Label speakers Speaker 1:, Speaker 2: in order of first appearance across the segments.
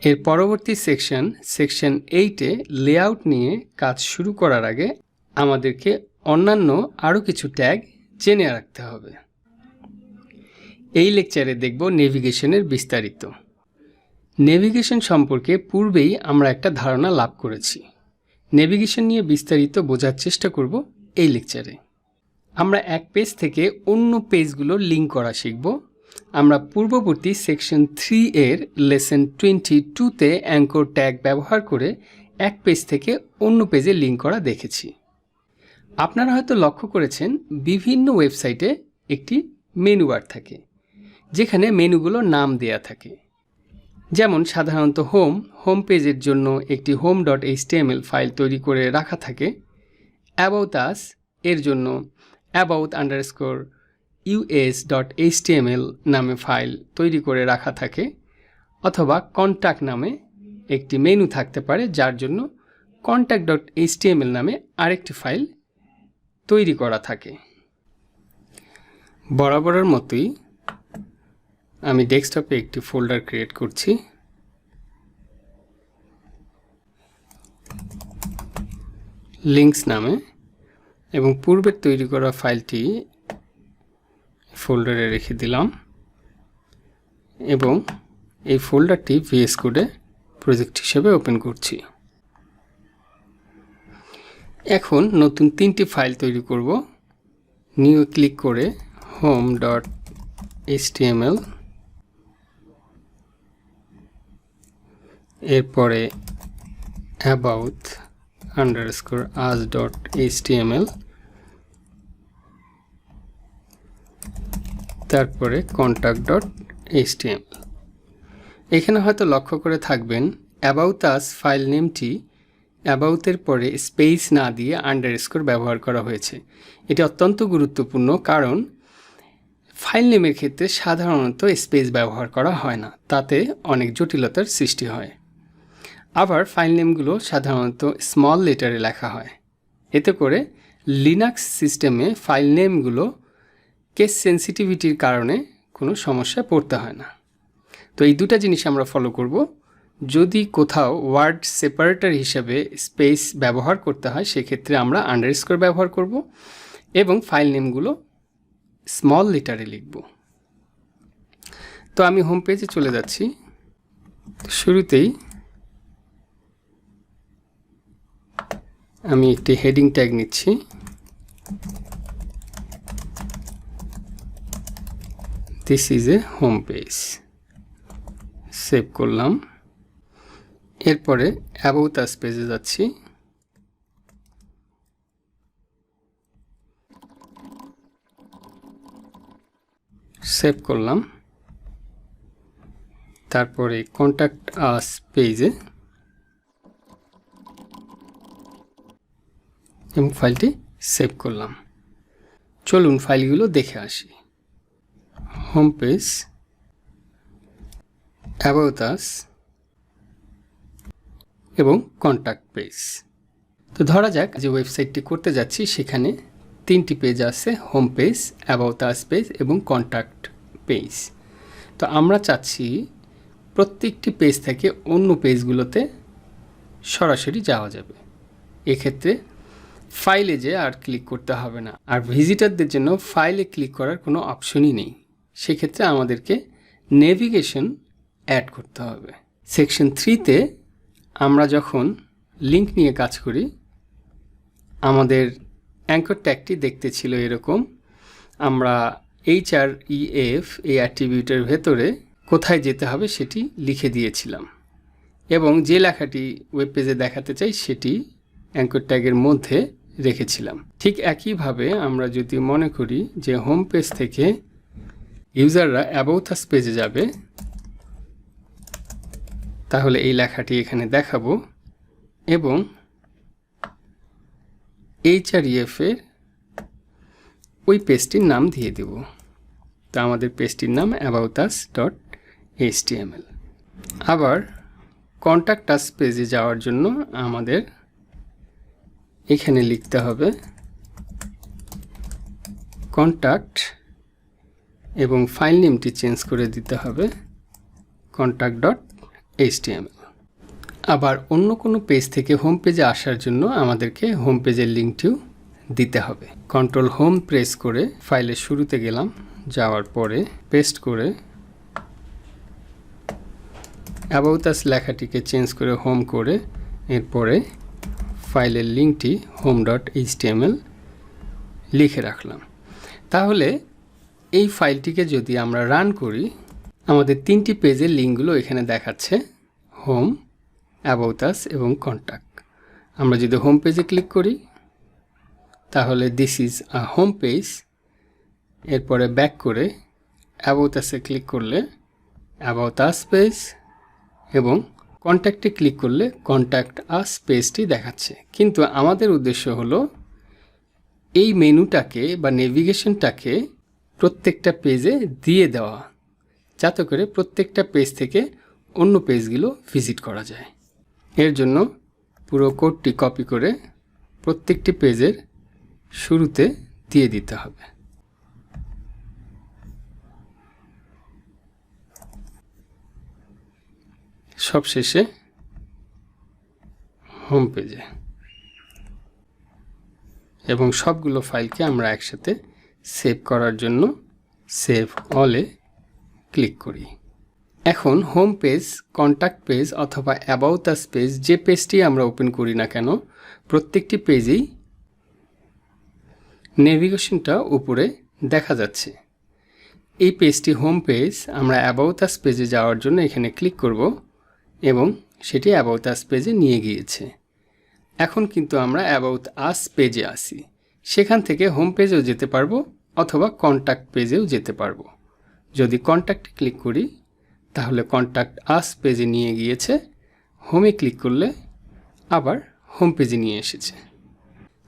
Speaker 1: এর পরবর্তী section 8-এ layout নিয়ে কাজ শুরু করার আগে আমাদেরকে অন্যান্য আরও কিছু ট্যাগ জেনে রাখতে হবে। এই লেকচারে দেখব নেভিগেশনের বিস্তারিত। নেভিগেশন সম্পর্কে পূর্বেই আমরা একটা ধারণা লাভ করেছি। নেভিগেশন নিয়ে বিস্তারিত বোঝার চেষ্টা করব এই লেকচারে। আমরা এক পেজ থেকে অন্য পেজগুলো লিঙ্ক করা শিখব। আমরা পূর্ববর্তী সেকশন 3-এর লেসন 22-তে অ্যাঙ্কর ট্যাগ ব্যবহার করে এক পেজ থেকে অন্য পেজে লিঙ্ক করা দেখেছি। আপনারা হয়তো লক্ষ্য করেছেন বিভিন্ন ওয়েবসাইটে একটি মেনু বার থাকে, যেখানে মেনুগুলো নাম দেয়া থাকে। যেমন সাধারণত হোম পেজের জন্য একটি home.html ফাইল তৈরি করে রাখা থাকে। অ্যাবাউট আস এর জন্য about_us.html নামে ফাইল তৈরি করে রাখা থাকে, অথবা কন্ট্যাক্ট নামে একটি মেনু থাকতে পারে যার জন্য contact.html নামে আরেকটি ফাইল তৈরি করা থাকে। বরাবরের মতোই আমি ডেস্কটপে একটি ফোল্ডার ক্রিয়েট করছি। লিঙ্কস নামে, এবং পূর্বের তৈরি করা ফাইলটি ফোল্ডারে রেখে দিলাম এবং এই ফোল্ডারটি VS কোডে প্রজেক্ট হিসেবে ওপেন করছি। এখন নতুন 3টি ফাইল তৈরি করব। নিউ ক্লিক করে home.html, এরপরে about_us.html, তারপরে contact.html। এখানে হয়তো লক্ষ্য করে থাকবেন অ্যাবাউট আস ফাইল নেমটি অ্যাবাউটের পরে স্পেস না দিয়ে আন্ডারস্কোর ব্যবহার করা হয়েছে। এটি অত্যন্ত গুরুত্বপূর্ণ, কারণ ফাইল নেমের ক্ষেত্রে সাধারণত স্পেস ব্যবহার করা হয় না, তাতে অনেক জটিলতার সৃষ্টি হয়। আবার ফাইল নেমগুলো সাধারণত স্মল লেটারে লেখা হয়। এতে করে লিনাক্স সিস্টেমে ফাইল নেমগুলো কেস সেন্সিটিভিটির কারণে কোনো সমস্যায় পড়তে হয় না। তো এই দুটা জিনিস আমরা ফলো করব। যদি কোথাও ওয়ার্ড সেপারেটর হিসাবে স্পেস ব্যবহার করতে হয়, সেক্ষেত্রে আমরা আন্ডারস্কোর ব্যবহার করব এবং ফাইল নেমগুলো স্মল লেটারে লিখব। তো আমি হোম পেজে চলে যাচ্ছি। শুরুতেই আমি একটি হেডিং ট্যাগ নিচ্ছি। This is a home page. Save করলাম। এরপরে অ্যাবাউট আস পেজে যাচ্ছি। সেভ করলাম। তারপরে কন্ট্যাক্ট আস পেজে এবং ফাইলটি সেভ করলাম। চলুন ফাইলগুলো দেখে আসি। হোম পেজ, অ্যাবাউট আস এবং কন্ট্যাক্ট পেজ। তো ধরা যাক যে ওয়েবসাইটটি করতে যাচ্ছি সেখানে 3টি পেজ আছে, home page, about us page এবং কন্ট্যাক্ট পেজ। তো আমরা চাচ্ছি প্রত্যেকটি পেজ থেকে অন্য পেজগুলোতে সরাসরি যাওয়া যাবে। এক্ষেত্রে ফাইলে যে আর ক্লিক করতে হবে না, আর ভিজিটারদের জন্য ফাইলে ক্লিক করার কোনো অপশনই নেই। সেক্ষেত্রে আমাদেরকে নেভিগেশন অ্যাড করতে হবে। সেকশন 3-তে আমরা যখন লিঙ্ক নিয়ে কাজ করি, আমাদের অ্যাঙ্কর ট্যাগটি দেখতে ছিল এরকম। আমরা href এই অ্যাট্রিবিউটের ভেতরে কোথায় যেতে হবে সেটি লিখে দিয়েছিলাম, এবং যে লেখাটি ওয়েব পেজে দেখাতে চাই সেটি অ্যাঙ্কর ট্যাগের মধ্যে রেখেছিলাম। ঠিক একইভাবে আমরা যদি মনে করি যে হোম পেজ থেকে ইউজাররা অ্যাবাউট আস পেজে যাবে, তাহলে এই লেখাটি এখানে দেখাবো এবং href এর ওই পেজটির নাম দিয়ে দেব। তো আমাদের পেজটির নাম aboutus.html। আবার কন্ট্যাক্ট আস পেজে যাওয়ার জন্য আমাদের এখানে লিখতে হবে কন্ট্যাক্ট এবং ফাইল নেমটি চেঞ্জ করে দিতে হবে contact.html। HTML। আবার অন্য কোনো পেজ থেকে হোম পেজে আসার জন্য আমাদেরকে হোম পেজের লিঙ্কটিও দিতে হবে। কন্ট্রোল হোম প্রেস করে ফাইলের শুরুতে গেলাম, যাওয়ার পরে পেস্ট করে অ্যাবাউট আস লেখাটিকে চেঞ্জ করে হোম করে এরপরে ফাইলের লিঙ্কটি home.html লিখে রাখলাম। তাহলে এই ফাইলটিকে যদি আমরা রান করি, আমাদের তিনটি পেজের লিঙ্কগুলো এখানে দেখাচ্ছে, হোম, অ্যাবাউট আস এবং কন্ট্যাক্ট। আমরা যদি হোম পেজে ক্লিক করি তাহলে this is a home page. এরপরে ব্যাক করে অ্যাবাউট আসে ক্লিক করলে অ্যাবাউট আস পেজ এবং কন্ট্যাক্টে ক্লিক করলে কন্ট্যাক্ট আস পেজটি দেখাচ্ছে। কিন্তু আমাদের উদ্দেশ্য হলো এই মেনুটাকে বা নেভিগেশনটাকে প্রত্যেকটা পেজে দিয়ে দেওয়া, যাতে করে প্রত্যেকটা পেজ থেকে অন্য পেজগুলো ভিজিট করা যায়। এর জন্য পুরো কোডটি কপি করে প্রত্যেকটি পেজের শুরুতে দিয়ে দিতে হবে। সবশেষে হোম পেজে, এবং সবগুলো ফাইলকে আমরা একসাথে সেভ করার জন্য সেভ অলে ক্লিক করি। এখন হোম পেজ, কন্ট্যাক্ট পেজ অথবা অ্যাবাউট আস পেজ, যে পেজটি আমরা ওপেন করি না কেন, প্রত্যেকটি পেজেই নেভিগেশনটা উপরে দেখা যাচ্ছে। এই পেজটি হোম পেজ। আমরা অ্যাবাউট আস পেজে যাওয়ার জন্য এখানে ক্লিক করব এবং সেটি অ্যাবাউট আস পেজে নিয়ে গিয়েছে। এখন কিন্তু আমরা অ্যাবাউট আস পেজে আসি, সেখান থেকে হোম পেজেও যেতে পারবো অথবা কন্ট্যাক্ট পেজেও যেতে পারবো। যদি কন্ট্যাক্টে ক্লিক করি তাহলে কন্ট্যাক্ট আস পেজে নিয়ে গিয়েছে, হোমে ক্লিক করলে আবার হোম পেজে নিয়ে এসেছে।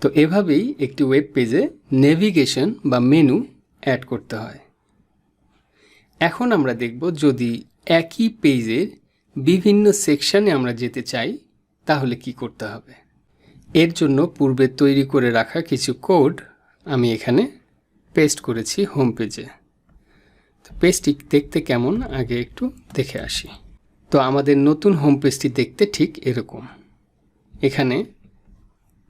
Speaker 1: তো এভাবেই একটি ওয়েব পেজে নেভিগেশন বা মেনু অ্যাড করতে হয়। এখন আমরা দেখব যদি একই পেজের বিভিন্ন সেকশনে আমরা যেতে চাই তাহলে কি করতে হবে। এর জন্য পূর্বে তৈরি করে রাখা কিছু কোড আমি এখানে পেস্ট করেছি হোম পেজে। তো পেজটি দেখতে কেমন আগে একটু দেখে আসি। তো আমাদের নতুন হোম পেজটি দেখতে ঠিক এরকম। এখানে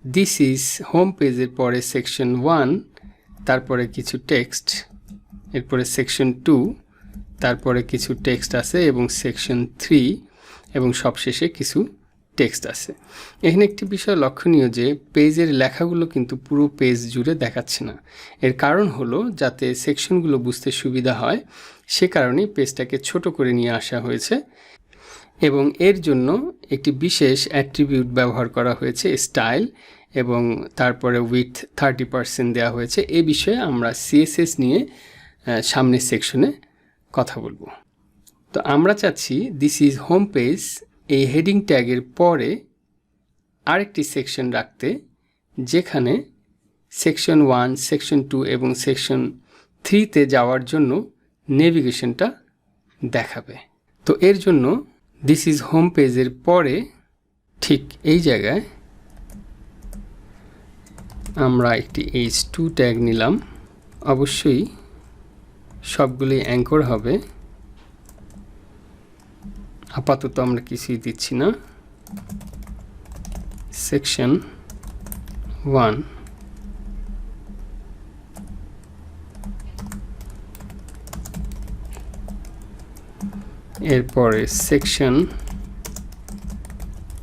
Speaker 1: দিস ইজ হোম পেজের পরে সেকশন 1, তারপরে কিছু টেক্সট, এরপরে সেকশন 2, তারপরে কিছু টেক্সট আছে এবং সেকশন 3 এবং সবশেষে কিছু টেক্সট আছে। এখানে একটি বিষয় লক্ষণীয় যে পেজের লেখাগুলো কিন্তু পুরো পেজ জুড়ে দেখাচ্ছে না। এর কারণ হলো যাতে সেকশনগুলো বুঝতে সুবিধা হয়, সে কারণেই পেজটাকে ছোট করে নিয়ে আসা হয়েছে এবং এর জন্য একটি বিশেষ অ্যাট্রিবিউট ব্যবহার করা হয়েছে, স্টাইল, এবং তারপরে উইথ 30% দেওয়া হয়েছে। এই বিষয়ে আমরা CSS নিয়ে সামনের সেকশনে কথা বলবো। তো আমরা চাচ্ছি দিস ইজ হোম পেজ এই হেডিং ট্যাগের পরে আরেকটি সেকশন রাখতে, যেখানে সেকশন 1, সেকশন 2 এবং সেকশন 3তে যাওয়ার জন্য নেভিগেশনটা দেখাবে। তো এর জন্য দিস ইজ হোম পেজের পরে ঠিক এই জায়গায় আমরা একটি H2 ট্যাগ নিলাম। অবশ্যই সবগুলি অ্যাঙ্কর হবে, আপাতত আমরা কিছুই দিচ্ছি না। সেকশন 1, এরপরে সেকশন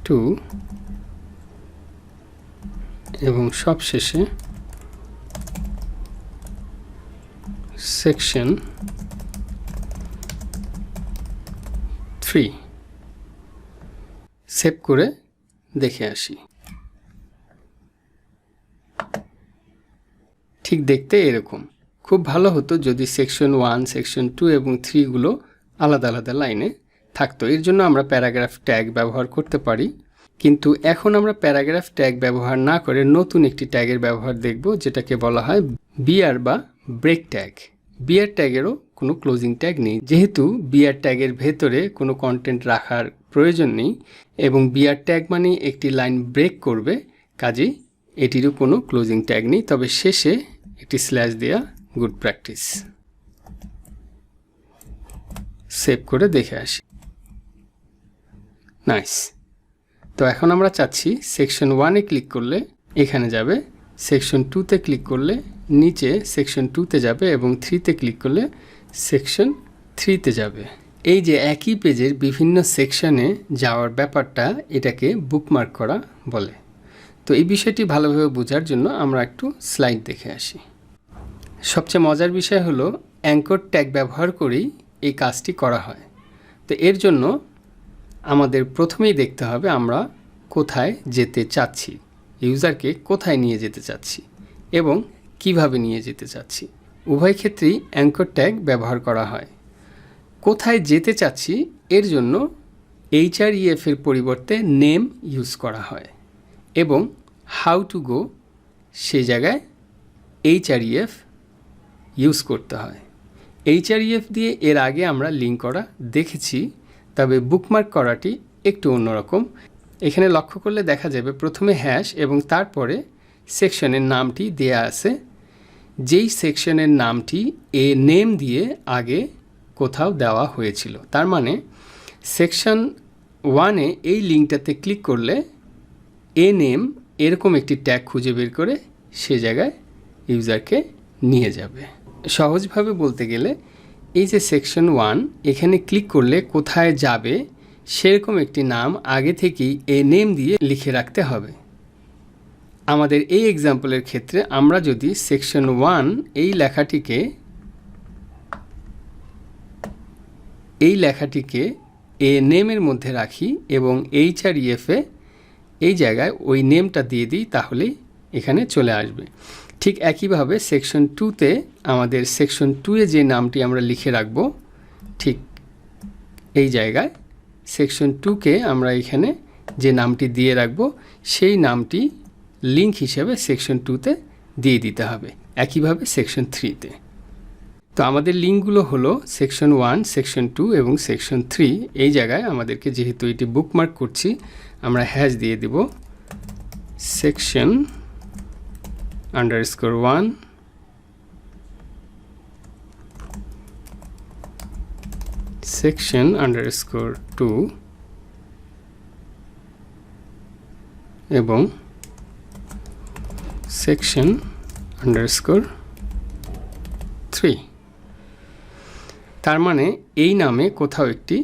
Speaker 1: 2 এবং সবশেষে সেকশন 3। সেভ করে দেখে আসি। ঠিক দেখতে এরকম। খুব ভালো হতো যদি সেকশন 1, সেকশন 2 এবং 3 গুলো আলাদা আলাদা লাইনে থাকতো। এর জন্য আমরা প্যারাগ্রাফ ট্যাগ ব্যবহার করতে পারি, কিন্তু এখন আমরা প্যারাগ্রাফ ট্যাগ ব্যবহার না করে নতুন একটি ট্যাগের ব্যবহার দেখব, যেটাকে বলা হয় বিআর বা ব্রেক ট্যাগ। বিআর ট্যাগেরও কোনো ক্লোজিং ট্যাগ নেই, যেহেতু বিআর ট্যাগের ভেতরে কোনো কন্টেন্ট রাখার প্রয়োজন নেই এবং বিআর ট্যাগ মানে একটি লাইন ব্রেক করবে, কাজেই এটিরও কোনো ক্লোজিং ট্যাগ নেই। তবে শেষে একটি স্ল্যাশ দেয়া গুড প্র্যাকটিস। সেভ করে দেখে আসি। নাইস। তো এখন আমরা চাচ্ছি সেকশন 1-এ ক্লিক করলে এখানে যাবে, সেকশন 2-তে ক্লিক করলে নিচে সেকশন 2-তে যাবে এবং 3-তে ক্লিক করলে সেকশন 3-তে যাবে। এই যে একই পেজের বিভিন্ন সেকশনে যাওয়ার ব্যাপারটা, এটাকে বুকমার্ক করা বলে। তো এই বিষয়টি ভালোভাবে বোঝার জন্য আমরা একটু স্লাইড দেখে আসি। সবচেয়ে মজার বিষয় হলো অ্যাঙ্কর ট্যাগ ব্যবহার করেই এই কাজটি করা হয়। তো এর জন্য আমাদের প্রথমেই দেখতে হবে আমরা কোথায় যেতে চাচ্ছি, ইউজারকে কোথায় নিয়ে যেতে চাচ্ছি এবং কিভাবে নিয়ে যেতে চাচ্ছি। উভয় ক্ষেত্রেই অ্যাঙ্কর ট্যাগ ব্যবহার করা হয়। কোথায় যেতে চাচ্ছি এর জন্য href এর পরিবর্তে নেম ইউজ করা হয় এবং হাউ টু গো সেই জায়গায় href ইউজ করতে হয়। href দিয়ে এর আগে আমরা লিঙ্ক করা দেখেছি, তবে বুকমার্ক করাটি একটু অন্যরকম। এখানে লক্ষ্য করলে দেখা যাবে প্রথমে হ্যাশ এবং তারপরে সেকশনের নামটি দেয়া আছে। যেই সেকশনের নামটি নেম দিয়ে আগে কোথাও দেওয়া হয়েছিল। তার মানে সেকশন 1-এ এই লিঙ্কটাতে ক্লিক করলে নেম এরকম একটি ট্যাগ খুঁজে বের করে সে জায়গায় ইউজারকে নিয়ে যাবে। সহজভাবে বলতে গেলে এই যে সেকশন 1, এখানে ক্লিক করলে কোথায় যাবে সেরকম একটি নাম আগে থেকেই নেম দিয়ে লিখে রাখতে হবে। আমাদের এই এক্সাম্পলের ক্ষেত্রে আমরা যদি সেকশন 1 এই লেখাটিকে নেমের মধ্যে রাখি এবং href-এ এই জায়গায় ওই নেমটা দিয়ে দিই, তাহলেই এখানে চলে আসবে। ঠিক একইভাবে সেকশন 2-তে আমাদের সেকশন 2-এ যে নামটি আমরা লিখে রাখব, ঠিক এই জায়গায় সেকশন 2-কে আমরা এখানে যে নামটি দিয়ে রাখব সেই নামটি লিঙ্ক হিসেবে সেকশন 2-তে দিয়ে দিতে হবে। একইভাবে সেকশন 3-তে। তো আমাদের লিঙ্কগুলো হলো সেকশন 1, সেকশন 2 এবং সেকশন 3। এই জায়গায় আমাদেরকে যেহেতু এটি বুকমার্ক করছি, আমরা হ্যাশ দিয়ে দেব সেকশন _1 section _2 এবং section _3। তার মানে এই নামে কোথাও একটি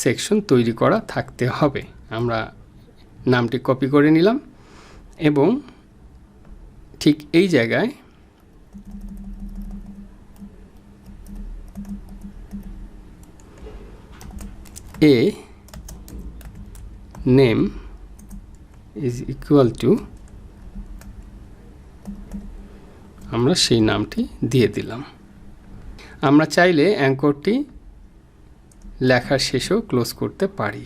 Speaker 1: সেকশন তৈরি করা থাকতে হবে। আমরা নামটি কপি করে নিলাম এবং ঠিক এই জায়গায় name is equal to আমরা সেই নামটি দিয়ে দিলাম। আমরা চাইলে অ্যাঙ্করটি লেখার শেষেও ক্লোজ করতে পারি।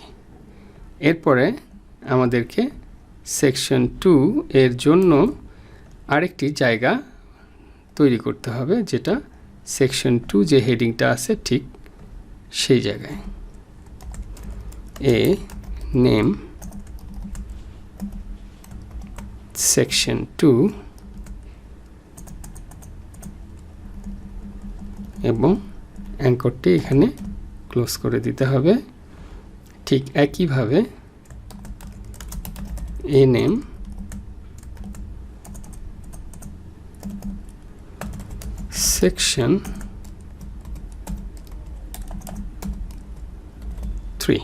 Speaker 1: এরপরে আমাদেরকে সেকশন 2 এর জন্য আরেকটি জায়গা তৈরি করতে হবে, যেটা সেকশন 2 যে হেডিংটা আছে ঠিক সেই জায়গায় নেম সেকশন 2 এবং অ্যাঙ্করটি এখানে ক্লোজ করে দিতে হবে। ঠিক একইভাবে নেম সেকশন 3।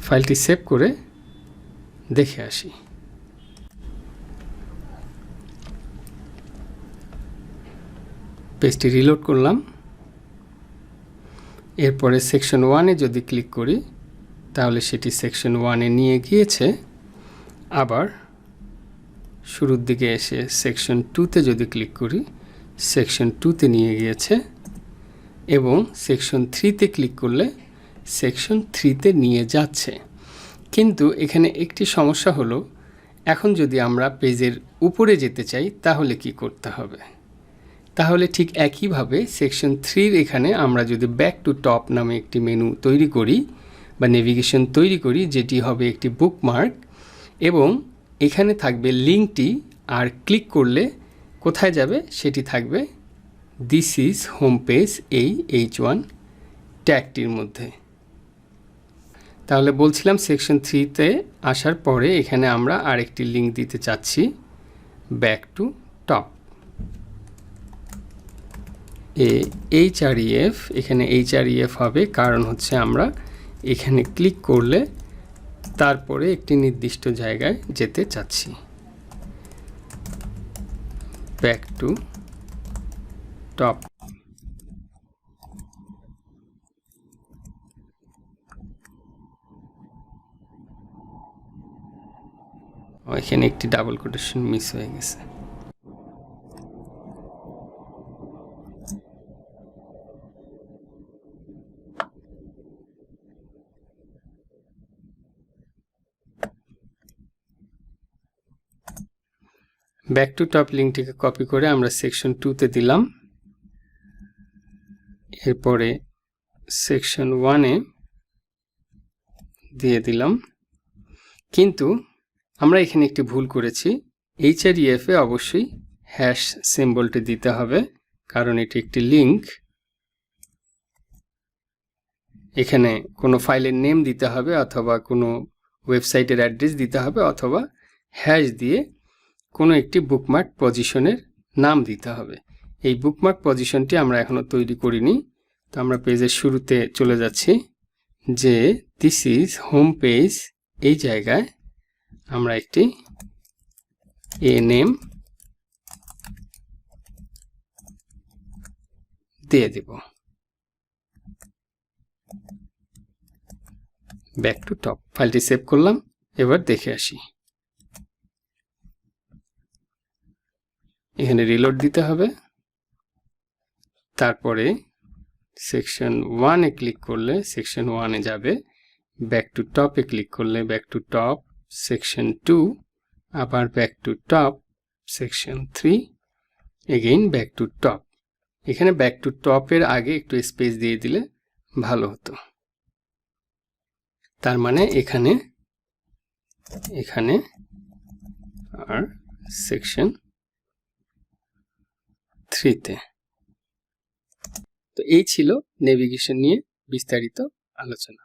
Speaker 1: ফাইলটি সেভ করে দেখে আসি। পেজটি রিলোড করলাম। এরপরে সেকশন 1-এ যদি ক্লিক করি তাহলে সেটি সেকশন 1-এ নিয়ে গিয়েছে। আবার শুরুর দিকে এসে সেকশন 2-তে যদি ক্লিক করি সেকশন 2-তে নিয়ে গিয়েছে এবং সেকশন 3-তে ক্লিক করলে সেকশন 3-তে নিয়ে যাচ্ছে। কিন্তু এখানে একটি সমস্যা হলো, এখন যদি আমরা পেজের উপরে যেতে চাই তাহলে কি করতে হবে? তাহলে ঠিক একইভাবে সেকশন 3-র এখানে আমরা যদি ব্যাক টু টপ নামে একটি মেনু তৈরি করি বা নেভিগেশন তৈরি করি, যেটি হবে একটি বুকমার্ক এবং এখানে থাকবে লিঙ্কটি, আর ক্লিক করলে কোথায় যাবে সেটি থাকবে দিস ইজ হোম পেজ এই H1 ট্যাগটির মধ্যে। তাহলে বলছিলাম সেকশন 3-তে আসার পরে এখানে আমরা আরেকটি লিঙ্ক দিতে চাচ্ছি, ব্যাক টু টপ। href, এখানে href হবে কারণ হচ্ছে আমরা এখানে ক্লিক করলে তারপরে একটি নির্দিষ্ট জায়গায় যেতে চাচ্ছি। Back to top. এখানে একটি ডাবল কোটেশন মিস হয়ে গেছে। ব্যাক টু টপ লিঙ্কটিকে কপি করে আমরা সেকশন 2-তে দিলাম, এরপরে সেকশন 1-এ দিয়ে দিলাম। কিন্তু আমরা এখানে একটি ভুল করেছি, href-এ অবশ্যই হ্যাশ সিম্বলটি দিতে হবে কারণ এটি একটি লিঙ্ক। এখানে কোনো ফাইলের নেম দিতে হবে অথবা কোনো ওয়েবসাইটের অ্যাড্রেস দিতে হবে অথবা হ্যাশ দিয়ে কোনো একটি বুকমার্ক পজিশনের নাম দিতে হবে। এই বুকমার্ক পজিশনটি আমরা এখনও তৈরি করিনি, তো আমরা পেজের শুরুতে চলে যাচ্ছি, যে দিস ইজ হোম পেজ এই জায়গায় আমরা একটি নেম দিয়ে দেব। ব্যাক টু টপ ফাইলটি সেভ করলাম, এবার দেখে আসি। এখানে রিলোড দিতে হবে, তারপরে সেকশন 1-এ ক্লিক করলে সেকশন 1-এ যাবে, ব্যাক টু টপে ক্লিক করলে ব্যাক টু টপ, সেকশন 2, আবার back to top, section 3, again back to top. এখানে ব্যাক টু টপের আগে একটু স্পেস দিয়ে দিলে ভালো হতো। তার মানে এখানে আর সেকশন 3-তে। তো এই ছিল নেভিগেশন নিয়ে বিস্তারিত আলোচনা।